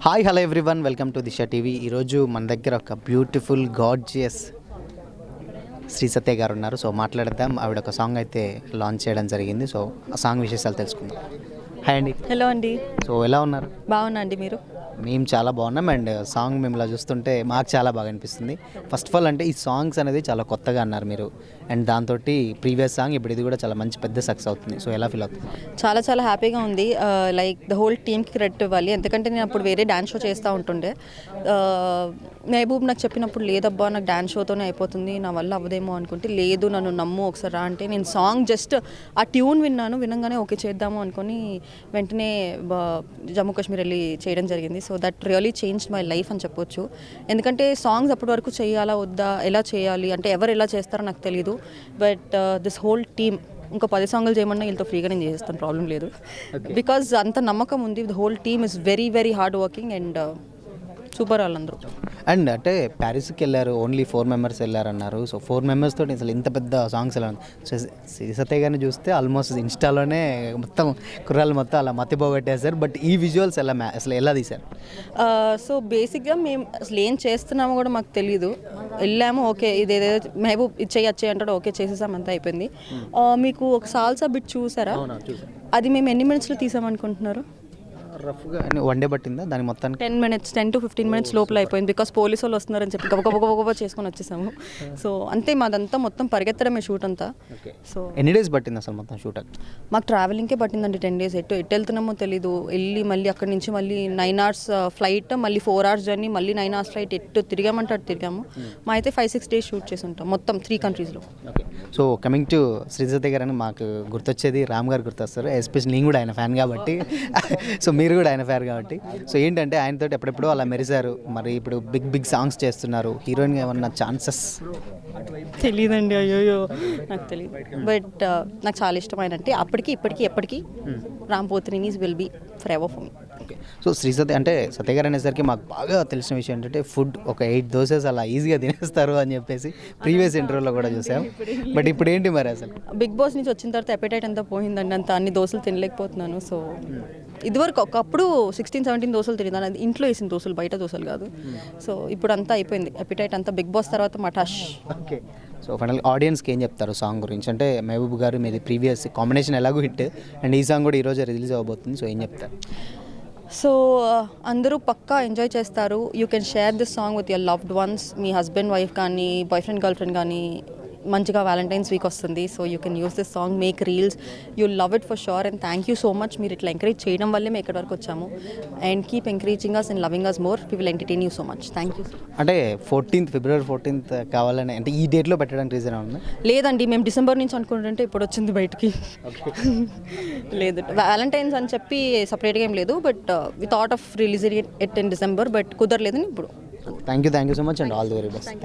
Hi hello everyone, welcome to Disha TV. ఈరోజు మన దగ్గర ఒక బ్యూటిఫుల్ గార్జియస్ శ్రీ సత్య గారు ఉన్నారు. సో మాట్లాడదాం. ఆవిడ ఒక సాంగ్ అయితే లాంచ్ చేయడం జరిగింది. సో ఆ సాంగ్ విశేషాలు తెలుసుకుందాం. హాయ్ అండి. హలో అండి. సో ఎలా ఉన్నారు? బాగున్నా అండి. మీరు? మేము చాలా బాగున్నాం. అండ్ సాంగ్ మేము ఇలా చూస్తుంటే మాకు చాలా బాగా అనిపిస్తుంది. ఫస్ట్ ఆఫ్ ఆల్ అంటే ఈ సాంగ్స్ అనేది చాలా కొత్తగా అన్నారు మీరు, అండ్ దాంతో ప్రీవియస్ సాంగ్ ఇప్పుడు ఇది కూడా చాలా మంచి పెద్ద సక్సెస్ అవుతుంది. సో ఎలా ఫీల్ అవుతుంది? చాలా చాలా హ్యాపీగా ఉంది. లైక్ ద హోల్ టీమ్కి క్రెడిట్ ఇవ్వాలి, ఎందుకంటే నేను అప్పుడు వేరే డ్యాన్స్ షో చేస్తూ ఉంటుండే. మహబూబ్ నాకు చెప్పినప్పుడు లేదబ్బా నాకు డ్యాన్స్ షోతోనే అయిపోతుంది, నా వల్ల అవ్వదేమో అనుకుంటే, లేదు నన్ను నమ్ము ఒకసారి రా అంటే, నేను సాంగ్ జస్ట్ ఆ ట్యూన్ వినగానే ఓకే చేద్దాము అనుకొని వెంటనే జమ్మూ కాశ్మీర్ వెళ్ళి చేయడం జరిగింది. So that really change my life అని చెప్పొచ్చు. ఎందుకంటే సాంగ్స్ అప్పటి వరకు చేయాలా వద్దా, ఎలా చేయాలి అంటే ఎవరు ఎలా చేస్తారో నాకు తెలీదు. బట్ దిస్ హోల్ టీమ్ ఇంకో 10 సాంగ్లు చేయమన్నా వీళ్ళతో ఫ్రీగా నేను చేస్తాను, ప్రాబ్లం లేదు. బికాజ్ అంత నమ్మకం ఉంది. The whole team is very very hard working and super వాళ్ళందరూ. అండ్ అంటే ప్యారిస్కి వెళ్ళారు, ఓన్లీ 4 మెంబర్స్ వెళ్ళారన్నారు. సో 4 మెంబర్స్ తోటి అసలు ఇంత పెద్ద సాంగ్స్ ఎలా ఉంది? సో శ్రీ సత్య గారిని చూస్తే ఆల్మోస్ట్ ఇన్స్టాలోనే మొత్తం కుర్రాలు మొత్తం అలా మతిపోగొట్టేశారు. బట్ ఈ విజువల్స్ అసలు ఎలా తీశారు? సో బేసిక్గా మేము అసలు ఏం చేస్తున్నామో కూడా మాకు తెలీదు. వెళ్ళాము, ఓకే ఇదేదో మహబూబ్ ఇది చేయొచ్చే అంటాడు, ఓకే చేసేసామంతా అయిపోయింది. మీకు ఒక సాల్సా బిట్ చూసారా? అది మేము ఎన్ని మినిట్స్లో తీసామనుకుంటున్నారు? రఫ్గా వన్ డే పట్టిందా దాని మొత్తానికి? 10 to 15 minutes లోపల అయిపోయింది. బికాస్ పోలీసు వాళ్ళు వస్తున్నారని చెప్పి గబగబ చేసుకొని వచ్చేసాము. సో అంతే, మాదంతా మొత్తం పరిగెత్తడమే షూట్ అంతా. సో ఎన్ని డేస్ పట్టింది అసలు మొత్తం షూట్? మాకు ట్రావెలింగ్కే పట్టిందండి 10 days. ఎటు వెళ్తున్నామో తెలీదు. వెళ్ళి మళ్ళీ అక్కడి నుంచి మళ్ళీ 9 hours ఫ్లైట్, మళ్ళీ 4 hours జర్నీ, మళ్ళీ 9 hours ఫ్లైట్. ఎటు తిరిగామంటే అటు తిరిగాము. మా అయితే 5-6 days షూట్ చేసి ఉంటాం మొత్తం 3 countries. Okay. So coming to Shri Satya గారు అని మాకు గుర్తొచ్చేది రామ్ గారు గుర్తొస్తారు. ఎస్పెషల్లీ నేను కూడా ఆయన ఫ్యాన్ కాబట్టి సో మీరు కూడా ఆయన ఫ్యాన్ కాబట్టి, సో ఏంటంటే ఆయనతో ఎప్పుడెప్పుడు అలా మెరిశారు. మరి ఇప్పుడు బిగ్ సాంగ్స్ చేస్తున్నారు. హీరోయిన్గా ఏమన్నా ఛాన్సెస్? తెలీదండి, అయ్యోయ్యో నాకు తెలియదు. బట్ నాకు చాలా ఇష్టం ఆయన అంటే. అప్పటికి ఇప్పటికీ ఎప్పటికీ Ram Pothineni will be forever for me. Okay. So Shri Satya అంటే సత్య గారు అనేసరికి మాకు బాగా తెలిసిన విషయం ఏంటంటే ఫుడ్ ఒక 8 దోసెస్ అలా ఈజీగా తినేస్తారు అని చెప్పేసి ప్రీవియస్ ఇంటర్వ్యూలో కూడా చూసాం. బట్ ఇప్పుడు ఏంటి మరి అసలు? బిగ్ బాస్ నుంచి వచ్చిన తర్వాత ఎపిటైట్ అంతా పోయిందండి. అంత అన్ని దోశలు తినలేకపోతున్నాను. సో ఇదివరకు ఒకప్పుడు 16-17 దోశలు తినేదాన్ని. అది ఇంట్లో వేసిన దోశలు, బయట దోశలు కాదు. సో ఇప్పుడు అంతా అయిపోయింది ఎపిటైట్ అంతా. బిగ్ బాస్ తర్వాత మటాష్. ఓకే. సో ఫైనల్ ఆడియన్స్కి ఏం చెప్తారు సాంగ్ గురించి? అంటే మహబూబ్ గారు మీది ప్రీవియస్ కాంబినేషన్ ఎలాగో హిట్, అండ్ ఈ సాంగ్ కూడా ఈరోజు రిలీజ్ అవ్వబోతుంది. సో ఏం చెప్తారు? సో అందరూ పక్కా ఎంజాయ్ చేస్తారు. You can share this song with your loved ones. Me husband wife కానీ, బాయ్ ఫ్రెండ్ గర్ల్ ఫ్రెండ్ కానీ. మంచిగా వ్యాలంటైన్స్ వీక్ వస్తుంది. So you can use this song, make reels, you love it for sure. And thank you so much. మీరు ఇట్లా encourage చేయడం వల్లే మేము ఎక్కడి వరకు వచ్చాము. And keep encouraging us and loving us more. We will entertain you so much. Thank you. అంటే February 14th కావాలని అంటే ఈ డేట్లో పెట్టడానికి రీజన్ ఉంది? లేదండి, మేము డిసెంబర్ నుంచి అనుకుంటుంటే ఇప్పుడు వచ్చింది బయటికి. లేదు, వ్యాలంటైన్స్ అని చెప్పి సపరేట్గా ఏం లేదు. But we thought of releasing it in December, but కుదరలేదని ఇప్పుడు. Thank you so much and all the very best. Thank you.